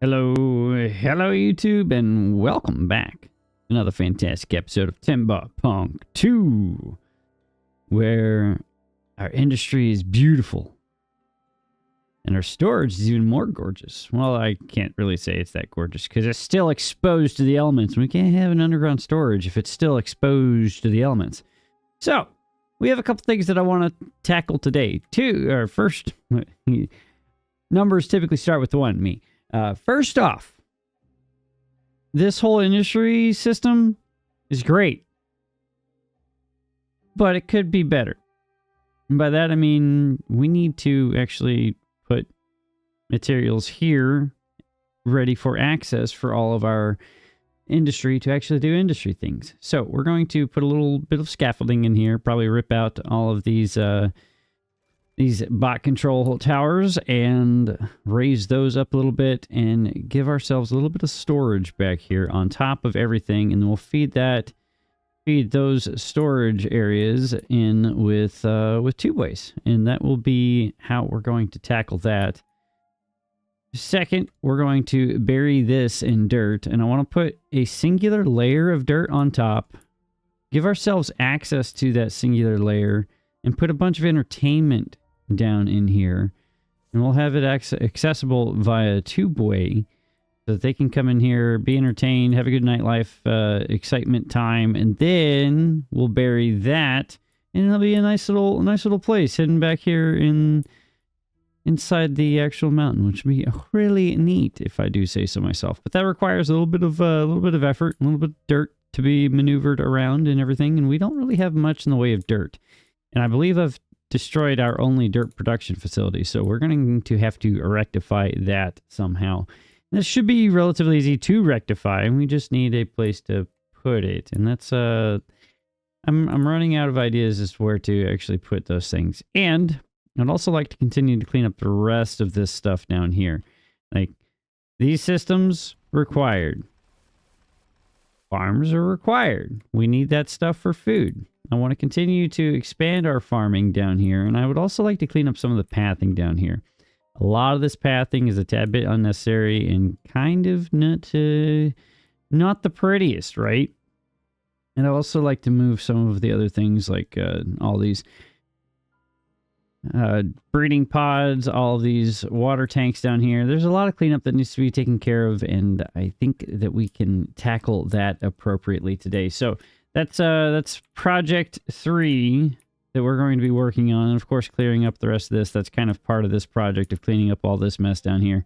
Hello YouTube, and welcome back to another fantastic episode of TimberPunk 2, where our industry is beautiful and our storage is even more gorgeous. Well, I can't really say it's that gorgeous because it's still exposed to the elements. We can't have an underground storage if it's still exposed to the elements. So, we have a couple things that I want to tackle today. First, numbers typically start with the one, me. First off, this whole industry system is great, but it could be better. And by that, I mean, we need to actually put materials here ready for access for all of our industry to actually do industry things. So we're going to put a little bit of scaffolding in here, probably rip out all of these bot control towers and raise those up a little bit and give ourselves a little bit of storage back here on top of everything, and we'll feed those storage areas in with tubeways, and that will be how we're going to tackle that. Second, we're going to bury this in dirt, and I want to put a singular layer of dirt on top, give ourselves access to that singular layer, and put a bunch of entertainment down in here, and we'll have it accessible via tubeway so that they can come in here, be entertained, have a good nightlife, excitement time, and then we'll bury that, and it'll be a nice little place hidden back here inside the actual mountain, which would be really neat if I do say so myself. But that requires a little bit of effort, a little bit of dirt to be maneuvered around and everything, and we don't really have much in the way of dirt. And I believe I've destroyed our only dirt production facility, so we're going to have to rectify that somehow. And this should be relatively easy to rectify, and we just need a place to put it. And that's I'm running out of ideas as to where to actually put those things. And I'd also like to continue to clean up the rest of this stuff down here. Like, these systems required. Farms are required. We need that stuff for food. I want to continue to expand our farming down here, and I would also like to clean up some of the pathing down here. A lot of this pathing is a tad bit unnecessary and kind of not the prettiest, right? And I also like to move some of the other things, like all these breeding pods, all these water tanks down here. There's a lot of cleanup that needs to be taken care of, and I think that we can tackle that appropriately today. So that's project 3 that we're going to be working on. And of course, clearing up the rest of this. That's kind of part of this project of cleaning up all this mess down here.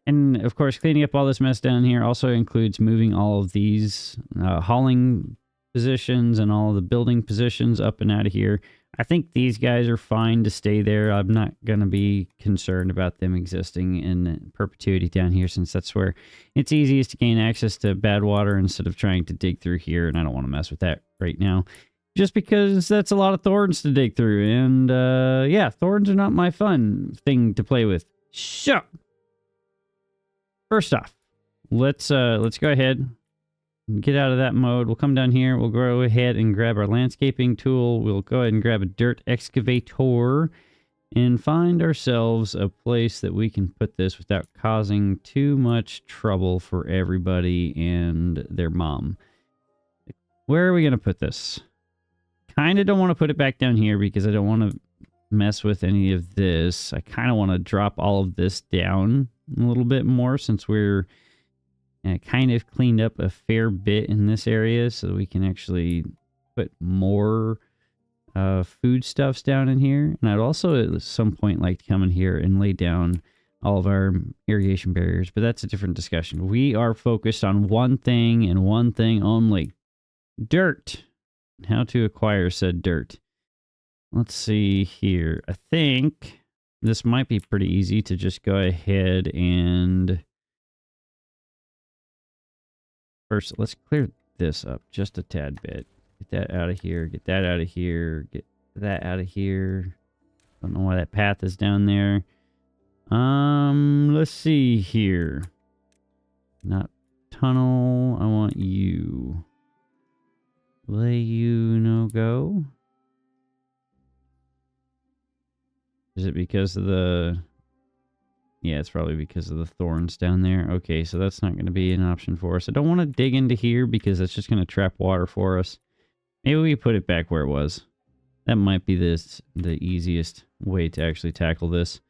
And of course, cleaning up all this mess down here also includes moving all of these hauling positions and all of the building positions up and out of here. I think these guys are fine to stay there. I'm not going to be concerned about them existing in perpetuity down here, since that's where it's easiest to gain access to bad water instead of trying to dig through here, and I don't want to mess with that right now, just because that's a lot of thorns to dig through, and yeah, thorns are not my fun thing to play with. So, first off, let's go ahead. Get out of that mode. We'll come down here. We'll go ahead and grab our landscaping tool. We'll go ahead and grab a dirt excavator and find ourselves a place that we can put this without causing too much trouble for everybody and their mom. Where are we going to put this? Kind of don't want to put it back down here because I don't want to mess with any of this. I kind of want to drop all of this down a little bit more, since we're kind of cleaned up a fair bit in this area, so we can actually put more foodstuffs down in here. And I'd also at some point like to come in here and lay down all of our irrigation barriers, but that's a different discussion. We are focused on one thing and one thing only: dirt. How to acquire said dirt. Let's see here. I think this might be pretty easy to just go ahead and first, let's clear this up just a tad bit. Get that out of here. Get that out of here. Get that out of here. Don't know why that path is down there. Let's see here. Not tunnel. I want you. Let you no go. Is it because of the Yeah, it's probably because of the thorns down there. Okay, so that's not going to be an option for us. I don't want to dig into here because that's just going to trap water for us. Maybe we put it back where it was. That might be the easiest way to actually tackle this.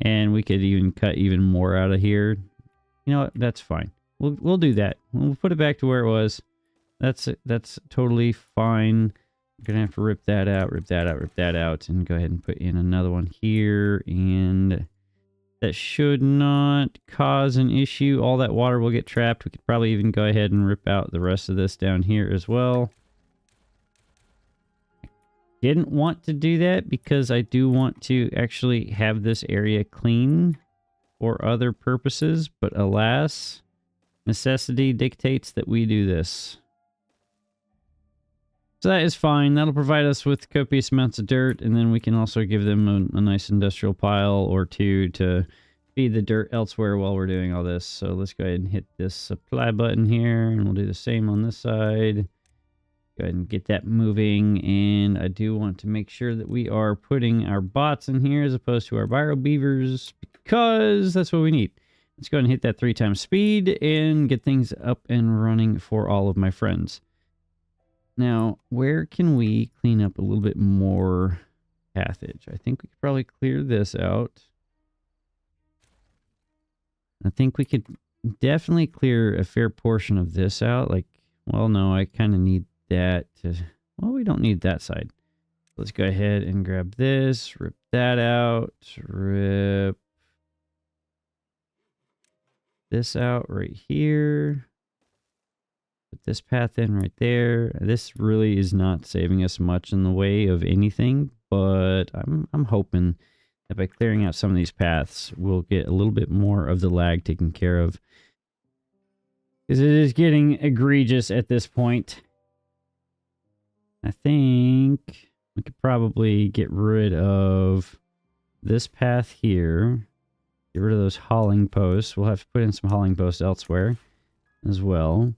And we could even cut even more out of here. You know what? That's fine. We'll do that. We'll put it back to where it was. That's totally fine. We're gonna have to rip that out, rip that out, rip that out, and go ahead and put in another one here. And that should not cause an issue. All that water will get trapped. We could probably even go ahead and rip out the rest of this down here as well. Didn't want to do that because I do want to actually have this area clean for other purposes, but alas, necessity dictates that we do this. So that is fine. That'll provide us with copious amounts of dirt, and then we can also give them a nice industrial pile or two to feed the dirt elsewhere while we're doing all this. So let's go ahead and hit this supply button here, and we'll do the same on this side. Go ahead and get that moving, and I do want to make sure that we are putting our bots in here as opposed to our bio beavers, because that's what we need. Let's go ahead and hit that 3 times speed and get things up and running for all of my friends. Now, where can we clean up a little bit more pathage? I think we could probably clear this out. I think we could definitely clear a fair portion of this out. Like, well, no, I kind of need that to... Well, we don't need that side. Let's go ahead and grab this, rip that out, rip this out right here. Put this path in right there. This really is not saving us much in the way of anything, but I'm hoping that by clearing out some of these paths, we'll get a little bit more of the lag taken care of. Because it is getting egregious at this point. I think we could probably get rid of this path here. Get rid of those hauling posts. We'll have to put in some hauling posts elsewhere as well.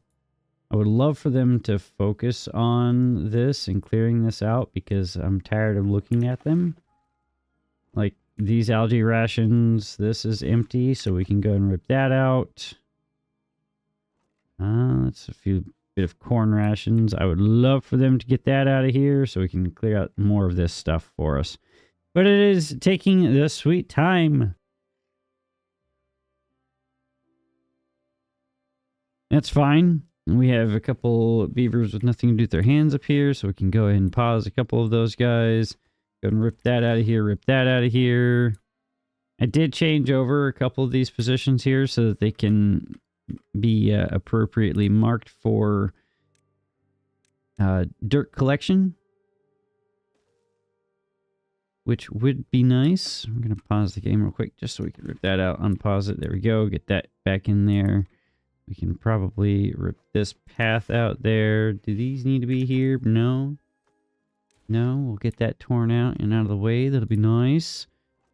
I would love for them to focus on this and clearing this out because I'm tired of looking at them. Like these algae rations, this is empty, so we can go and rip that out. That's a bit of corn rations. I would love for them to get that out of here so we can clear out more of this stuff for us. But it is taking the sweet time. That's fine. We have a couple beavers with nothing to do with their hands up here, so we can go ahead and pause a couple of those guys. Go and rip that out of here, rip that out of here. I did change over a couple of these positions here so that they can be appropriately marked for dirt collection, which would be nice. I'm going to pause the game real quick just so we can rip that out, unpause it. There we go. Get that back in there. We can probably rip this path out there. Do these need to be here? No. No, we'll get that torn out and out of the way. That'll be nice.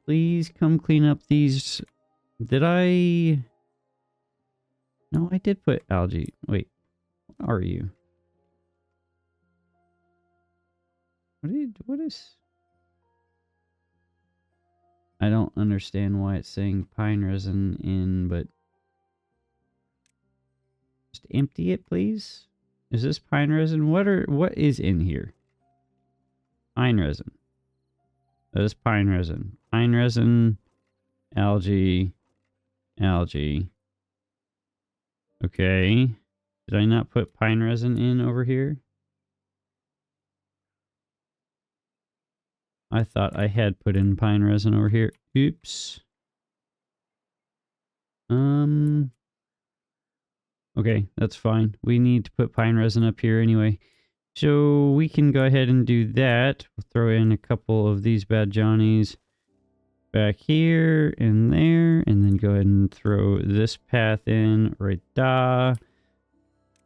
Please come clean up these. Did I... No, I did put algae. Wait, what are you? What is... I don't understand why it's saying pine resin in, but... Just empty it, please. Is this pine resin? What is in here? Pine resin. That is pine resin. Pine resin, algae, algae. Okay. Did I not put pine resin in over here? I thought I had put in pine resin over here. Oops. Okay, that's fine. We need to put pine resin up here anyway. So we can go ahead and do that. We'll throw in a couple of these bad Johnnies back here and there. And then go ahead and throw this path in right da.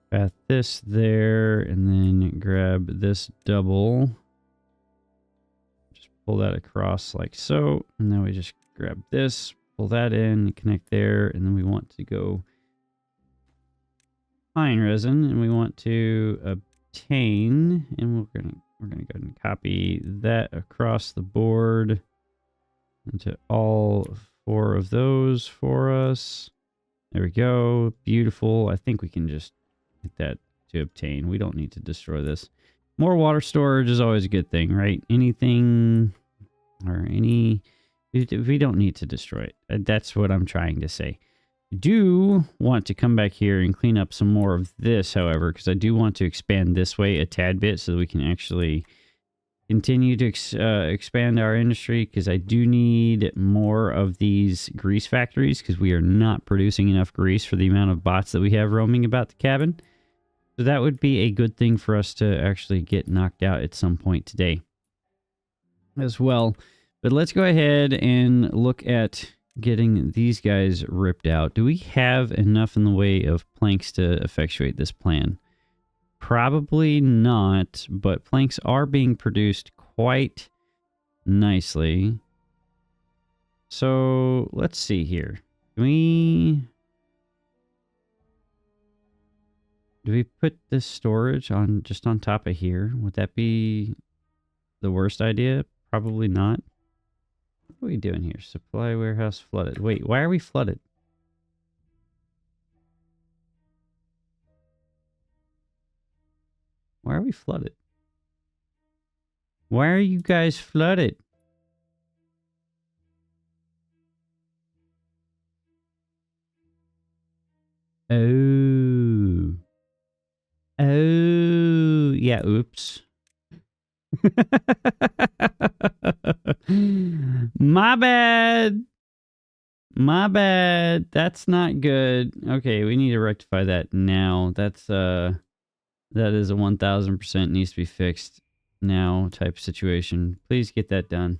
Path this there. And then grab this double. Just pull that across like so. And then we just grab this, pull that in, connect there. And then we want to go pine resin, and we want to obtain, and we're gonna go ahead and copy that across the board into all 4 of those for us. There we go. Beautiful. I think we can just hit that to obtain. We don't need to destroy this. More water storage is always a good thing, right? Anything or any... We don't need to destroy it. That's what I'm trying to say. I do want to come back here and clean up some more of this, however, because I do want to expand this way a tad bit so that we can actually continue to expand our industry, because I do need more of these grease factories because we are not producing enough grease for the amount of bots that we have roaming about the cabin. So that would be a good thing for us to actually get knocked out at some point today as well. But let's go ahead and look at getting these guys ripped out. Do we have enough in the way of planks to effectuate this plan? Probably not, but planks are being produced quite nicely. So let's see here. Do we put this storage on just on top of here? Would that be the worst idea? Probably not. What are we doing here? Supply warehouse flooded. Wait, why are we flooded? Why are we flooded? Why are you guys flooded? Oh. Oh. Yeah, oops. My bad. My bad. That's not good. Okay, we need to rectify that now. That's that is a 1000% needs to be fixed now type situation. Please get that done.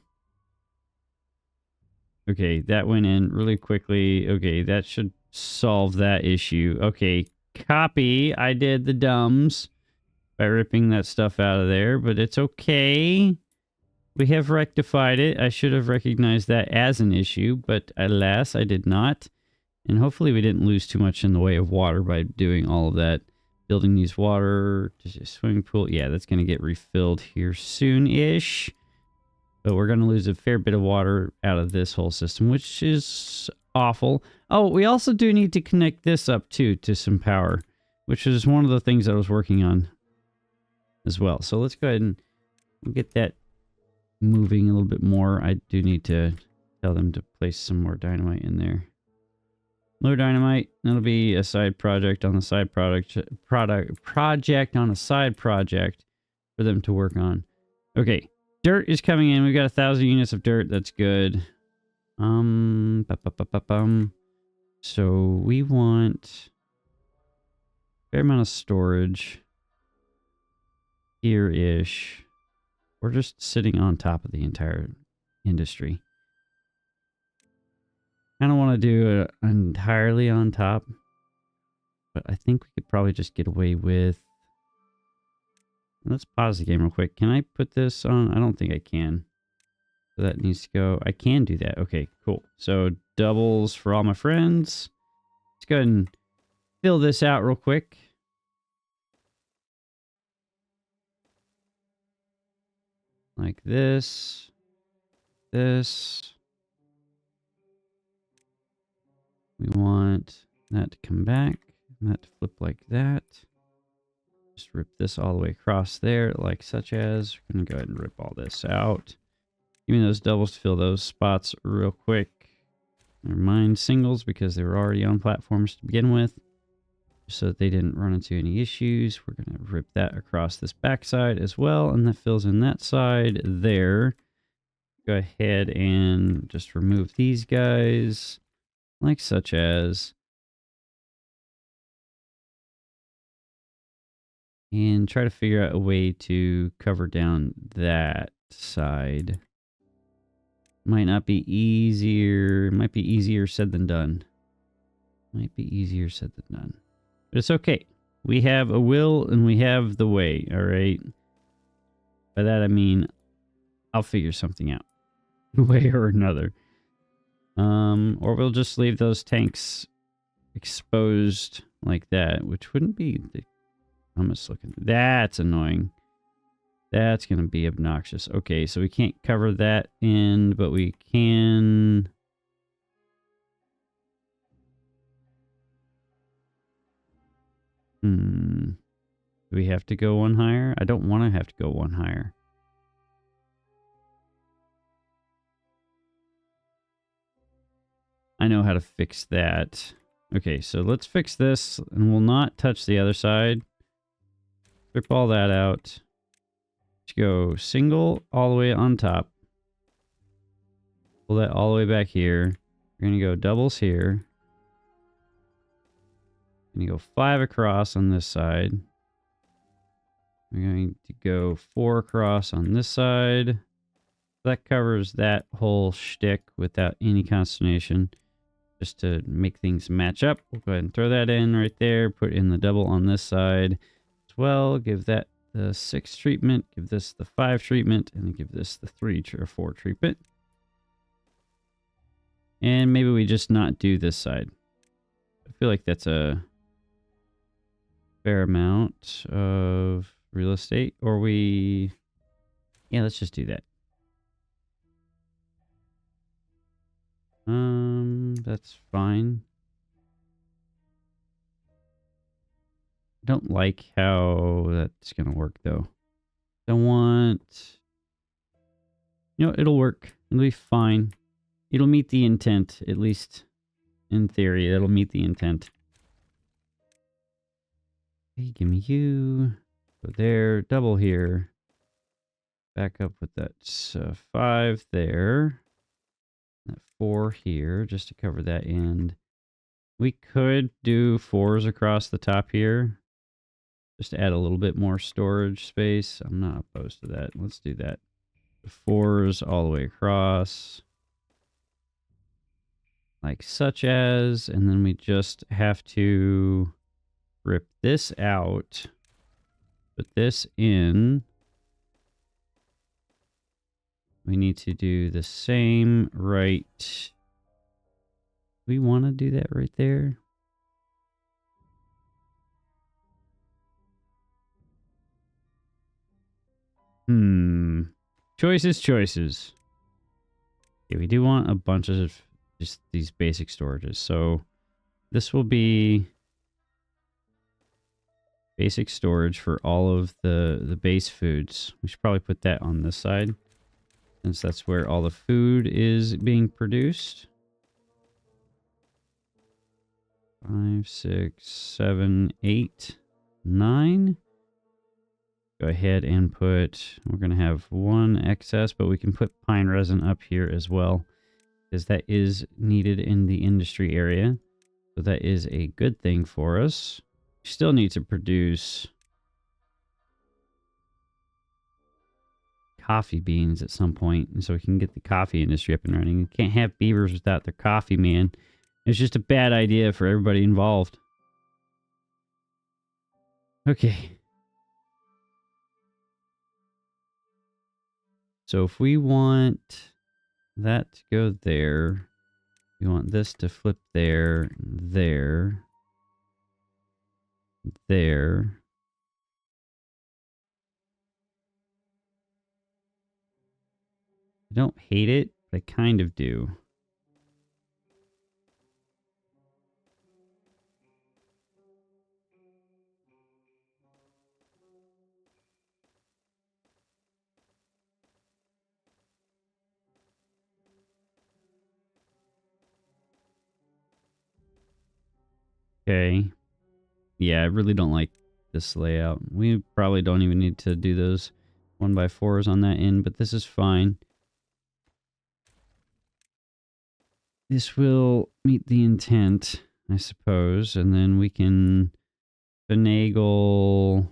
Okay, that went in really quickly. Okay, that should solve that issue. Okay, copy. I did the dumbs by ripping that stuff out of there, but it's okay. We have rectified it. I should have recognized that as an issue, but alas, I did not. And hopefully we didn't lose too much in the way of water by doing all of that. Building these water, just a swimming pool. Yeah, that's going to get refilled here soon-ish. But we're going to lose a fair bit of water out of this whole system, which is awful. Oh, we also do need to connect this up, too, to some power, which is one of the things I was working on as well. So let's go ahead and get that moving a little bit more. I do need to tell them to place some more dynamite in there. More dynamite. That'll be a side project on the side project on a side project for them to work on. Okay, dirt is coming in. We've got 1,000 units of dirt. That's good. So we want a fair amount of storage here-ish. We're just sitting on top of the entire industry. I don't want to do it entirely on top, but I think we could probably just get away with... Let's pause the game real quick. Can I put this on? I don't think I can. So that needs to go. I can do that. Okay, cool. So doubles for all my friends. Let's go ahead and fill this out real quick. Like this. This. We want that to come back. And that to flip like that. Just rip this all the way across there, like such as. We're going to go ahead and rip all this out. Give me those doubles to fill those spots real quick. Never mind singles because they were already on platforms to begin with. So that they didn't run into any issues. We're going to rip that across this backside as well. And that fills in that side there. Go ahead and just remove these guys. Like such as. And try to figure out a way to cover down that side. Might not be easier. Might be easier said than done. Might be easier said than done. But it's okay. We have a will and we have the way, all right? By that I mean, I'll figure something out. One way or another. Or we'll just leave those tanks exposed like that, which wouldn't be the dumbest looking. That's annoying. That's going to be obnoxious. Okay, so we can't cover that in, but we can Do we have to go one higher? I don't want to have to go one higher. I know how to fix that. Okay, so let's fix this, and we'll not touch the other side. Strip all that out. Let's go single all the way on top. Pull that all the way back here. We're going to go doubles here. Going to go 5 across on this side. We're going to go 4 across on this side. That covers that whole shtick without any consternation. Just to make things match up. We'll go ahead and throw that in right there. Put in the double on this side as well. Give that the 6 treatment. Give this the 5 treatment. And give this the 3 or 4 treatment. And maybe we just not do this side. I feel like that's a fair amount of real estate. Or we... Yeah, let's just do that. That's fine. I don't like how that's gonna work though. I want... You know, it'll work. It'll be fine. It'll meet the intent, at least in theory. That'll meet the intent. Okay, give me you. Go there, double here. Back up with that 5 there. That 4 here, just to cover that end. We could do 4s across the top here. Just to add a little bit more storage space. I'm not opposed to that. Let's do that. The 4s all the way across. Like such as. And then we just have to rip this out. Put this in. We need to do the same right. We want to do that right there. Choices. Okay, we do want a bunch of just these basic storages. So this will be basic storage for all of the base foods. We should probably put that on this side, since that's where all the food is being produced. 5, 6, 7, 8, 9. Go ahead and put, we're going to have 1 excess, but we can put pine resin up here as well, because that is needed in the industry area. So that is a good thing for us. We still need to produce coffee beans at some point, and so we can get the coffee industry up and running. You can't have beavers without their coffee, man. It's just a bad idea for everybody involved. Okay. So if we want that to go there, we want this to flip there, there, there. I don't hate it, but I kind of do. Okay. Yeah, I really don't like this layout. We probably don't even need to do those 1x4s on that end, but this is fine. This will meet the intent, I suppose, and then we can finagle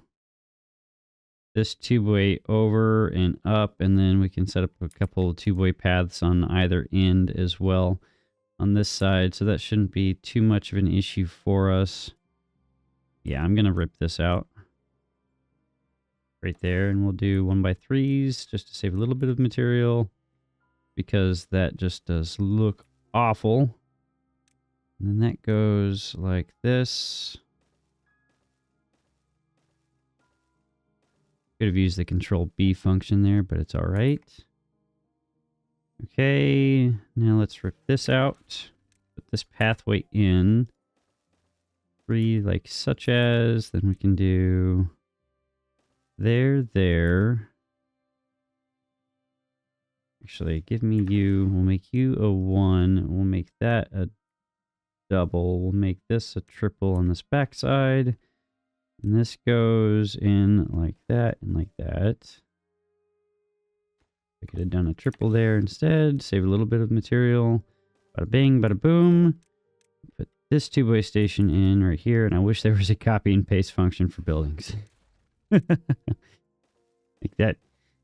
this tubeway over and up, and then we can set up a couple of tubeway paths on either end as well on this side, so that shouldn't be too much of an issue for us. Yeah, I'm gonna rip this out right there, and we'll do 1x3s just to save a little bit of material, because that just does look awful. And then that goes like this. Could have used the Control B function there, but it's all right. Okay, now let's rip this out. Put this pathway in. 3 like such as, then we can do there. Actually, give me you. We'll make you a 1. We'll make that a double. We'll make this a triple on this backside. And this goes in like that and like that. I could have done a triple there instead. Save a little bit of material. Bada bing, bada boom. Put this 2-way station in right here. And I wish there was a copy and paste function for buildings. Like that.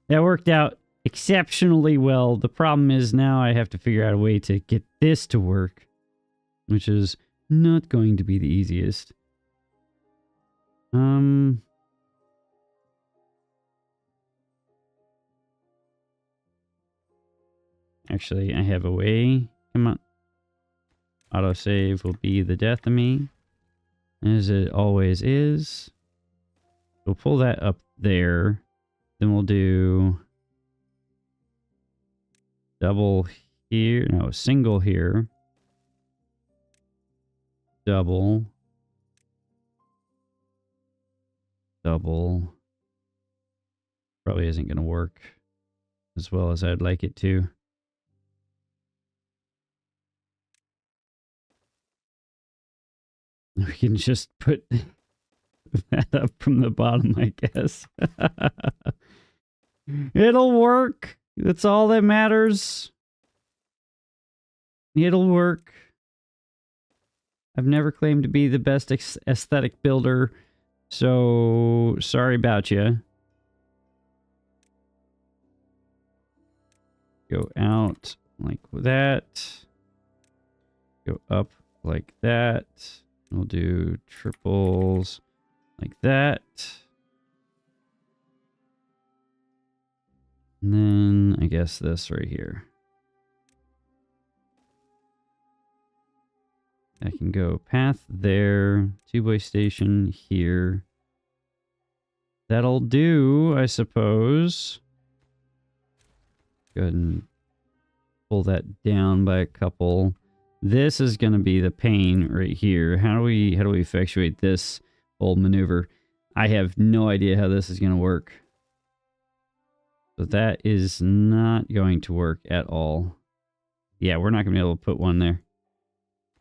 That worked out exceptionally well. The problem is now I have to figure out a way to get this to work, which is not going to be the easiest. Actually, I have a way. Come on. Autosave will be the death of me, as it always is. We'll pull that up there. Then we'll do double here. No, single here. Double. Double. Probably isn't going to work as well as I'd like it to. We can just put that up from the bottom, I guess. It'll work. That's all that matters. It'll work. I've never claimed to be the best aesthetic builder, so sorry about you. Go out like that. Go up like that. We'll do triples like that. And then I guess this right here. I can go path there, 2-way station here. That'll do, I suppose. Go ahead and pull that down by a couple. This is going to be the pain right here. How do we effectuate this whole maneuver? I have no idea how this is going to work. So that is not going to work at all. Yeah, we're not going to be able to put one there.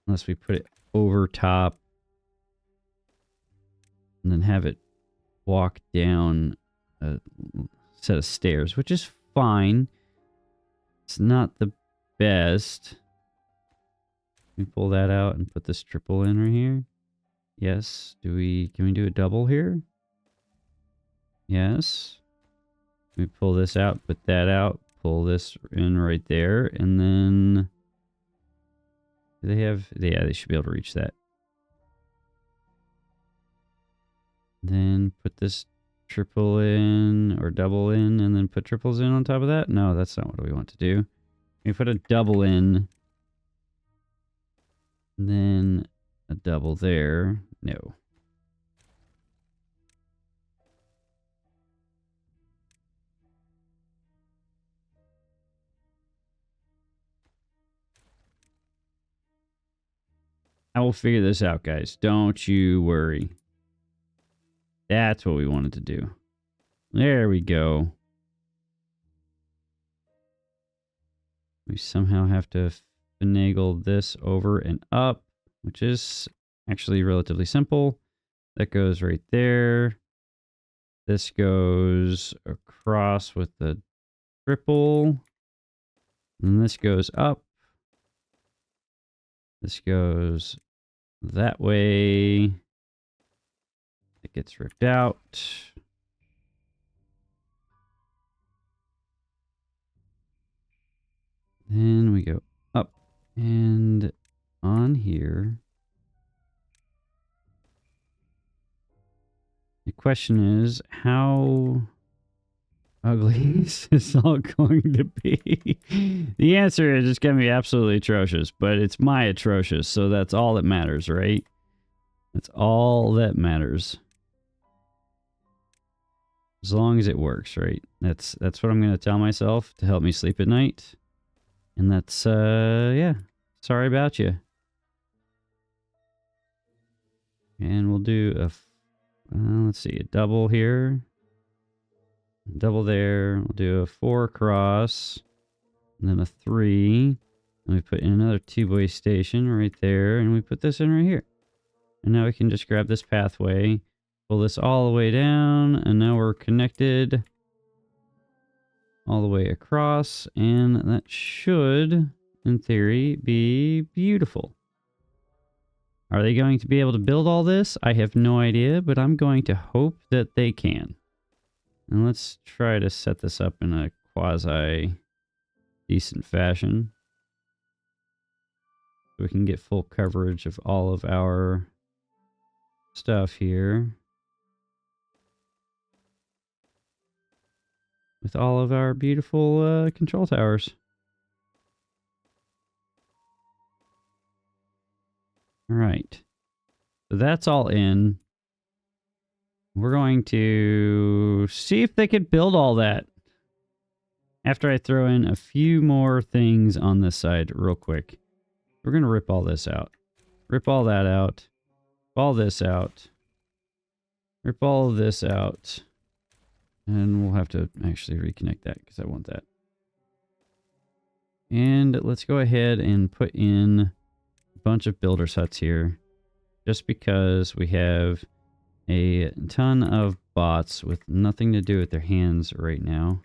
Unless we put it over top. And then have it walk down a set of stairs, which is fine. It's not the best. Can we pull that out and put this triple in right here? Yes. Can we do a double here? Yes. We pull this out, put that out, pull this in right there, and then do they have, yeah, they should be able to reach that. Then put this triple in or double in and then put triples in on top of that. No, that's not what we want to do. We put a double in and then a double there. No. I will figure this out, guys. Don't you worry. That's what we wanted to do. There we go. We somehow have to finagle this over and up, which is actually relatively simple. That goes right there. This goes across with the triple. And this goes up. This goes that way. It gets ripped out. Then we go up and on here. The question is, how ugly is this all going to be? The answer is it's going to be absolutely atrocious, but it's my atrocious, so that's all that matters, right? That's all that matters. As long as it works, right? That's what I'm going to tell myself to help me sleep at night. And that's, yeah, sorry about you. And we'll do a, let's see, a double here. Double there. We'll do a 4 across. And then a 3. And we put in another 2-way station right there. And we put this in right here. And now we can just grab this pathway. Pull this all the way down. And now we're connected all the way across. And that should, in theory, be beautiful. Are they going to be able to build all this? I have no idea, but I'm going to hope that they can. And let's try to set this up in a quasi-decent fashion. So we can get full coverage of all of our stuff here. With all of our beautiful control towers. All right. So that's all in. We're going to see if they could build all that. After I throw in a few more things on this side real quick. We're going to rip all this out. Rip all that out. Rip all this out. Rip all of this out. And we'll have to actually reconnect that because I want that. And let's go ahead and put in a bunch of builder's huts here. Just because we have a ton of bots with nothing to do with their hands right now.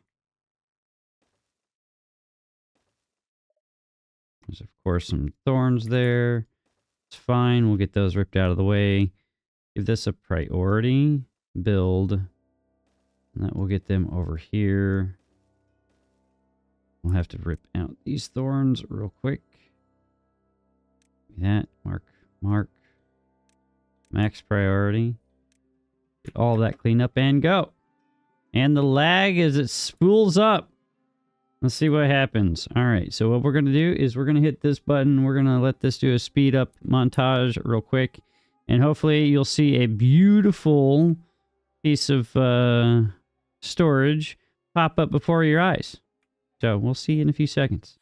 There's, of course, some thorns there. It's fine. We'll get those ripped out of the way. Give this a priority. Build. And that will get them over here. We'll have to rip out these thorns real quick. That. Mark. Mark. Max priority. Get all that cleaned up and go. And the lag as it spools up. Let's see what happens. All right, so what we're going to do is we're going to hit this button. We're going to let this do a speed up montage real quick. And hopefully you'll see a beautiful piece of storage pop up before your eyes. So we'll see you in a few seconds.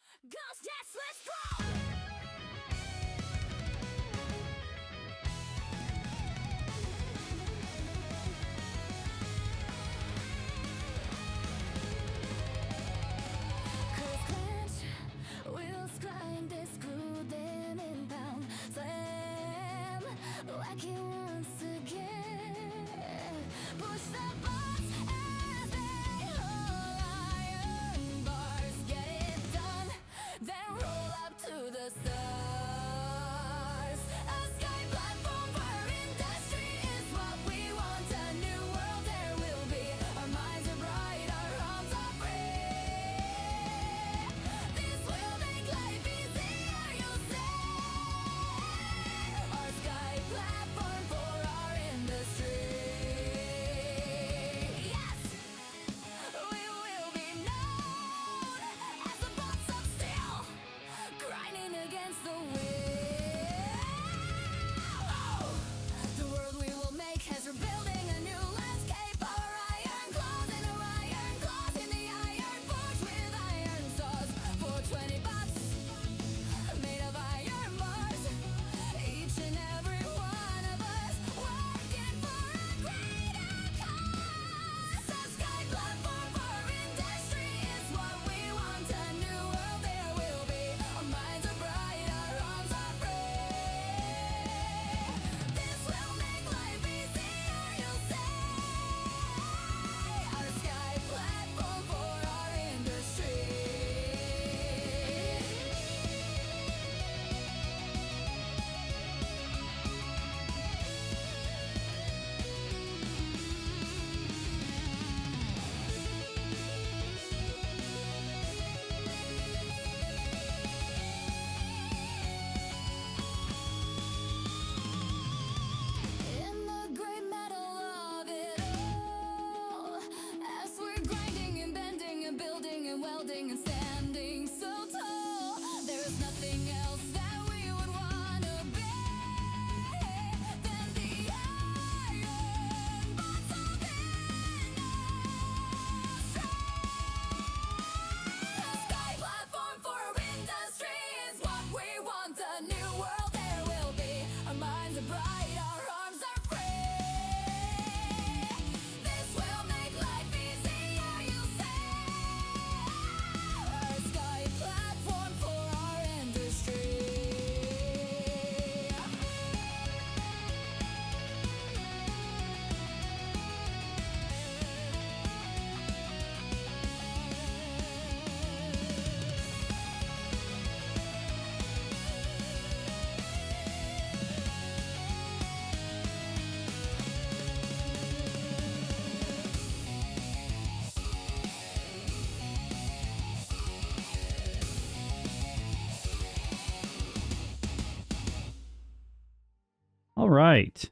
All right.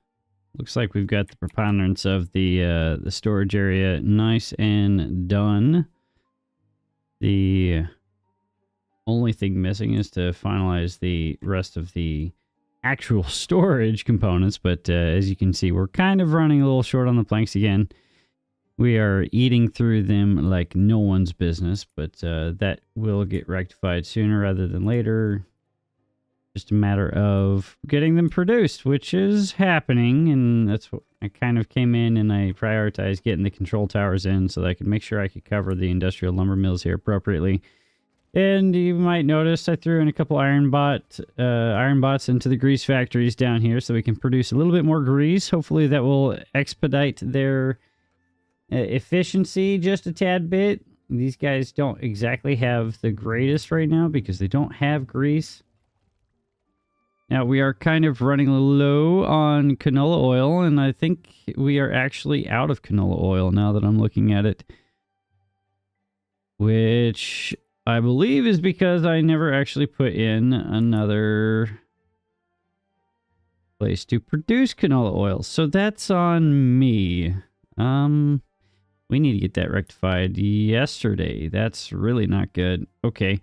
Looks like we've got the preponderance of the storage area nice and done. The only thing missing is to finalize the rest of the actual storage components, but as you can see, we're kind of running a little short on the planks again. We are eating through them like no one's business, but that will get rectified sooner rather than later. Just a matter of getting them produced, which is happening, and that's what I kind of came in and I prioritized getting the control towers in so that I could make sure I could cover the industrial lumber mills here appropriately. And you might notice I threw in a couple iron bots into the grease factories down here so we can produce a little bit more grease. Hopefully that will expedite their efficiency just a tad bit. These guys don't exactly have the greatest right now because they don't have grease. Now, we are kind of running low on canola oil, and I think we are actually out of canola oil now that I'm looking at it. Which I believe is because I never actually put in another place to produce canola oil. So that's on me. We need to get that rectified yesterday. That's really not good. Okay,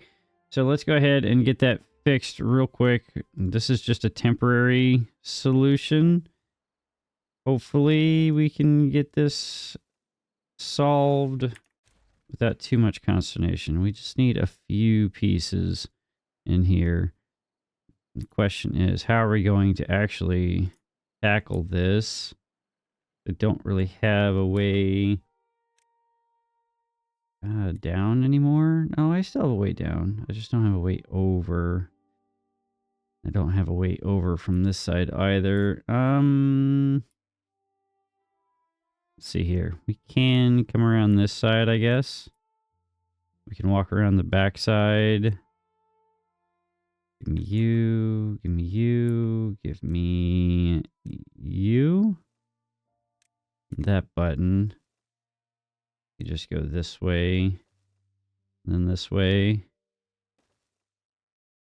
so let's go ahead and get that fixed real quick. This is just a temporary solution. Hopefully we can get this solved without too much consternation. We just need a few pieces in here. The question is, how are we going to actually tackle this? I don't really have a way down anymore. No, I still have a way down. I just don't have a way over. I don't have a way over from this side either. Let's see here. We can come around this side, I guess. We can walk around the back side. Give me you. Give me you. Give me you. That button. You just go this way. Then this way.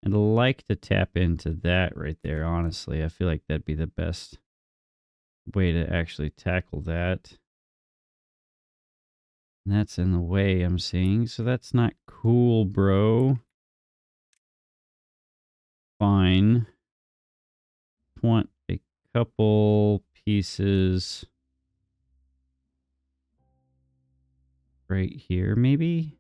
I'd like to tap into that right there, honestly. I feel like that'd be the best way to actually tackle that. And that's in the way I'm seeing, so that's not cool, bro. Fine. Want a couple pieces right here, maybe?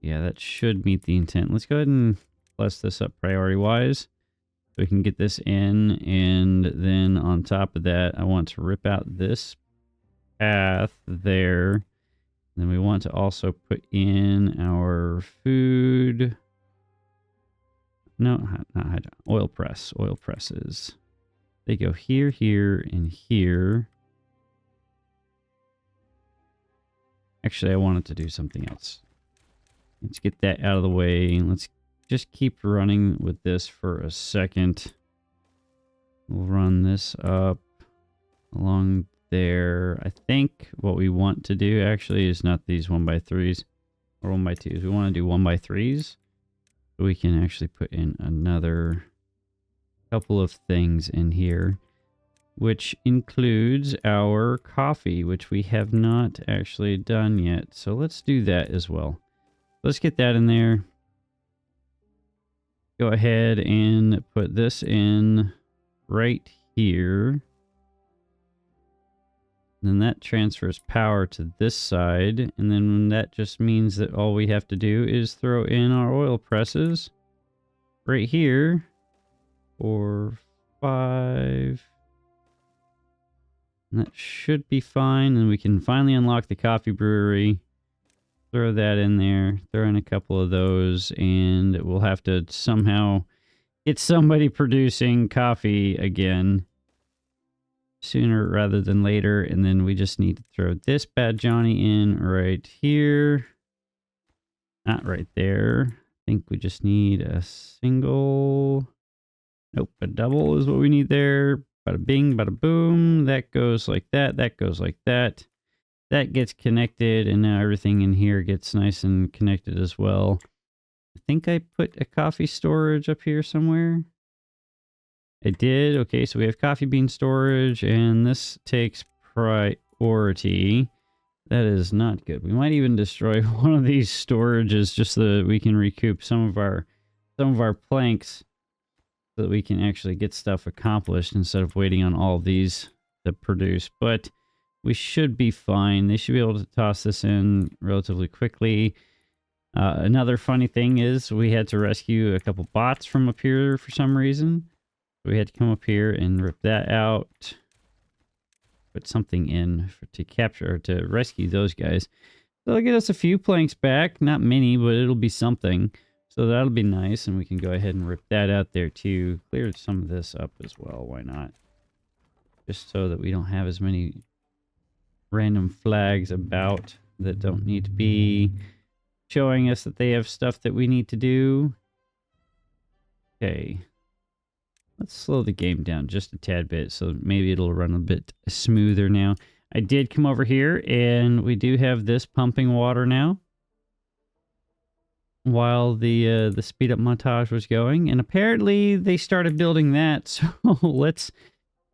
Yeah, that should meet the intent. Let's go ahead and plus this up priority-wise. So we can get this in, and then on top of that, I want to rip out this path there. And then we want to also put in our food. No, not oil press. Oil presses. They go here, here, and here. Actually, I wanted to do something else. Let's get that out of the way. Let's just keep running with this for a second. We'll run this up along there. I think what we want to do actually is not these 1x3s or 1x2s. We want to do 1x3s. So we can actually put in another couple of things in here, which includes our coffee, which we have not actually done yet. So let's do that as well. Let's get that in there. Go ahead and put this in right here. Then that transfers power to this side. And then that just means that all we have to do is throw in our oil presses right here. 4, 5. And that should be fine. And we can finally unlock the coffee brewery. Throw that in there. Throw in a couple of those. And we'll have to somehow get somebody producing coffee again. Sooner rather than later. And then we just need to throw this bad Johnny in right here. Not right there. I think we just need a single. Nope, a double is what we need there. Bada bing, bada boom. That goes like that. That goes like that. That gets connected, and now everything in here gets nice and connected as well. I think I put a coffee storage up here somewhere. I did. Okay, so we have coffee bean storage, and this takes priority. That is not good. We might even destroy one of these storages just so that we can recoup some of our planks, so that we can actually get stuff accomplished instead of waiting on all of these to produce. But we should be fine. They should be able to toss this in relatively quickly. Another funny thing is we had to rescue a couple bots from up here for some reason. We had to come up here and rip that out. Put something in to capture, or to rescue those guys. So it'll get us a few planks back. Not many, but it'll be something. So that'll be nice, and we can go ahead and rip that out there too. Clear some of this up as well. Why not? Just so that we don't have as many random flags about that don't need to be showing us that they have stuff that we need to do. Okay. Let's slow the game down just a tad bit so maybe it'll run a bit smoother now. I did come over here, and we do have this pumping water now while the speed up montage was going. And apparently they started building that, so let's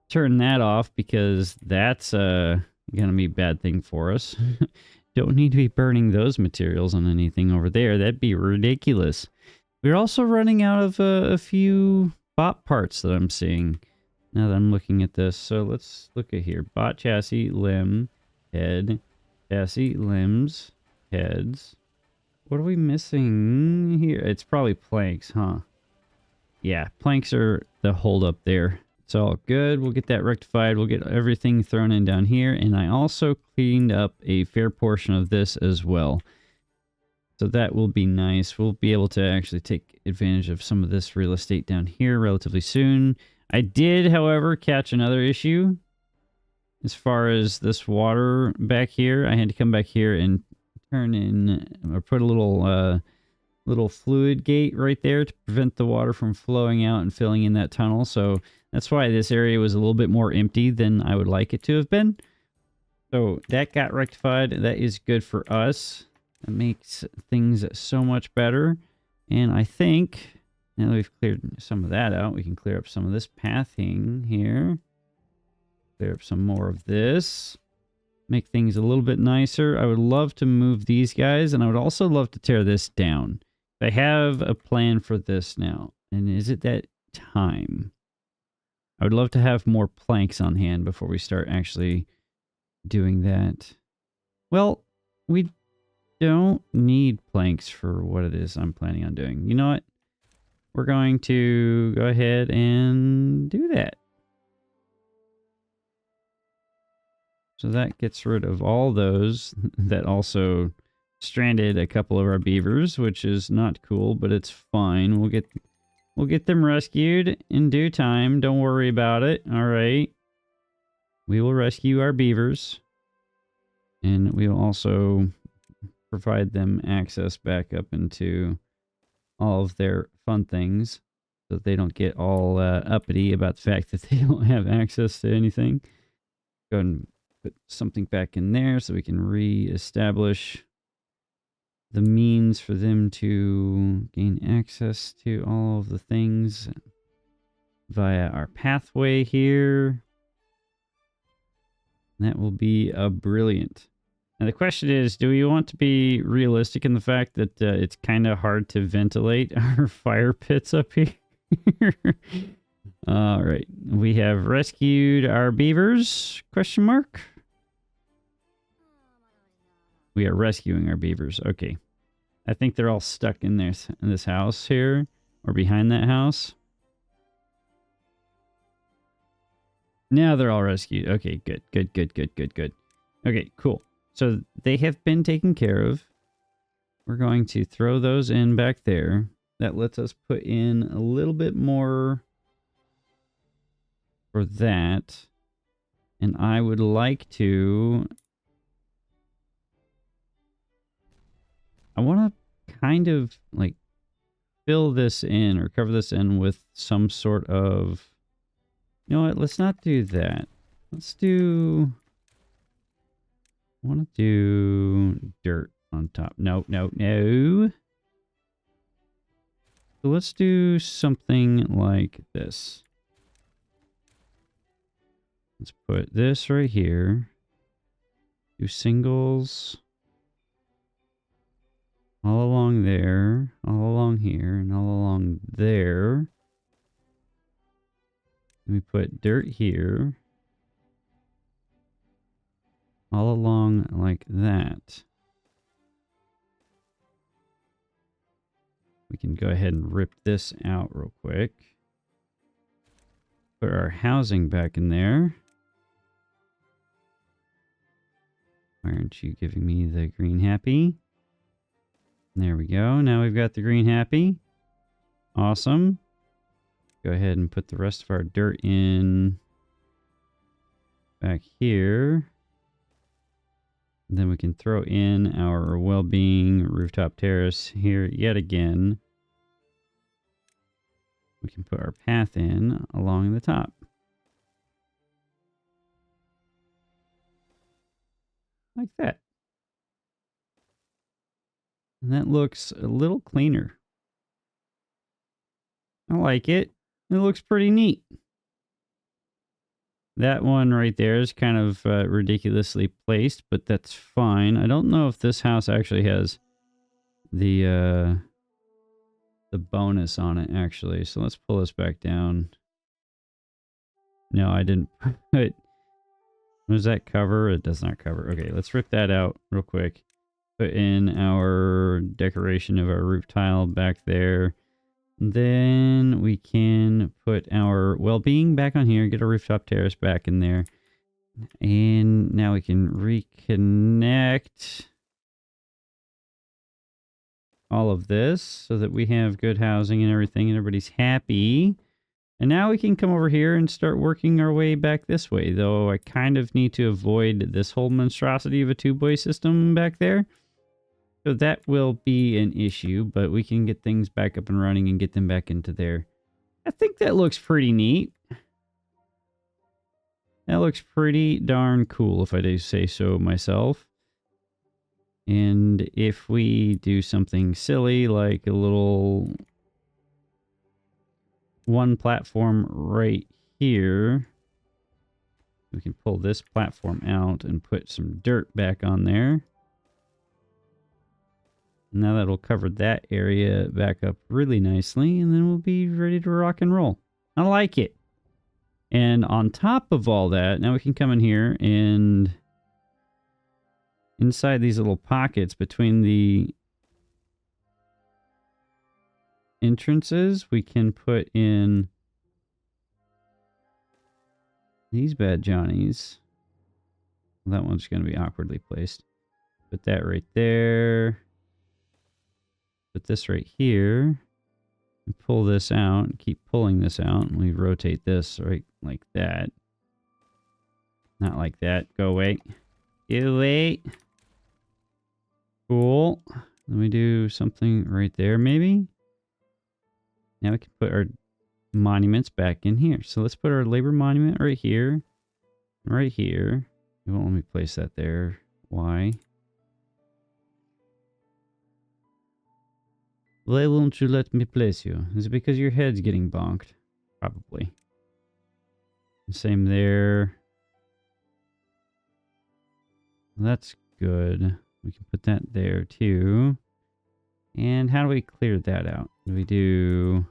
turn that off because that's going to be a bad thing for us. Don't need to be burning those materials on anything over there. That'd be ridiculous. We're also running out of a few bot parts that I'm seeing now that I'm looking at this. So let's look at here. Bot chassis, limb, head, chassis, limbs, heads. What are we missing here? It's probably planks, huh? Yeah, planks are the holdup there. It's all good. We'll get that rectified. We'll get everything thrown in down here. And I also cleaned up a fair portion of this as well. So that will be nice. We'll be able to actually take advantage of some of this real estate down here relatively soon. I did, however, catch another issue as far as this water back here. I had to come back here and turn in, or put a little fluid gate right there to prevent the water from flowing out and filling in that tunnel. So that's why this area was a little bit more empty than I would like it to have been. So that got rectified. That is good for us. It makes things so much better. And I think, now that we've cleared some of that out, we can clear up some of this pathing here. Clear up some more of this. Make things a little bit nicer. I would love to move these guys, and I would also love to tear this down. I have a plan for this now. And is it that time? I would love to have more planks on hand before we start actually doing that. Well, we don't need planks for what it is I'm planning on doing. You know what? We're going to go ahead and do that. So that gets rid of all those. That also stranded a couple of our beavers, which is not cool, but it's fine. We'll get them rescued in due time. Don't worry about it. All right. We will rescue our beavers. And we will also provide them access back up into all of their fun things so that they don't get all uppity about the fact that they don't have access to anything. Go ahead and put something back in there so we can re-establish the means for them to gain access to all of the things via our pathway here. That will be brilliant. Now the question is, do we want to be realistic in the fact that it's kind of hard to ventilate our fire pits up here? All right. We have rescued our beavers? Question mark. We are rescuing our beavers. Okay. I think they're all stuck in this house here, or behind that house. Now they're all rescued. Okay, good. Okay, cool. So they have been taken care of. We're going to throw those in back there. That lets us put in a little bit more for that. And I would like to... I want to kind of like fill this in or cover this in with some sort of... You know what? Let's not do that. Let's do... I want to do dirt on top. No. So let's do something like this. Let's put this right here. Do singles all along there, all along here, and all along there. We put dirt here. All along like that. We can go ahead and rip this out real quick. Put our housing back in there. Why aren't you giving me the green happy? There we go. Now we've got the green happy. Awesome. Go ahead and put the rest of our dirt in back here. And then we can throw in our well-being rooftop terrace here yet again. We can put our path in along the top. Like that. And that looks a little cleaner. I like it. It looks pretty neat. That one right there is kind of ridiculously placed, but that's fine. I don't know if this house actually has the bonus on it, actually. So let's pull this back down. No, I didn't put... What does that cover? It does not cover. Okay, let's rip that out real quick. Put in our decoration of our roof tile back there. Then we can put our well-being back on here. Get our rooftop terrace back in there. And now we can reconnect all of this so that we have good housing and everything and everybody's happy. And now we can come over here and start working our way back this way, though I kind of need to avoid this whole monstrosity of a two-boy system back there. So that will be an issue, but we can get things back up and running and get them back into there. I think that looks pretty neat. That looks pretty darn cool, if I do say so myself. And if we do something silly, like a little one platform right here, we can pull this platform out and put some dirt back on there. Now that'll cover that area back up really nicely, and then we'll be ready to rock and roll. I like it. And on top of all that, now we can come in here and inside these little pockets between the entrances, we can put in these bad Johnnies. Well, that one's going to be awkwardly placed. Put that right there. Put this right here. And pull this out. And keep pulling this out. And we rotate this right like that. Not like that. Go away. Go away. Cool. Let me do something right there maybe. Now we can put our monuments back in here. So let's put our labor monument right here. Right here. It won't let me place that there. Why? Why won't you let me place you? Is it because your head's getting bonked? Probably. Same there. That's good. We can put that there too. And how do we clear that out? Do we do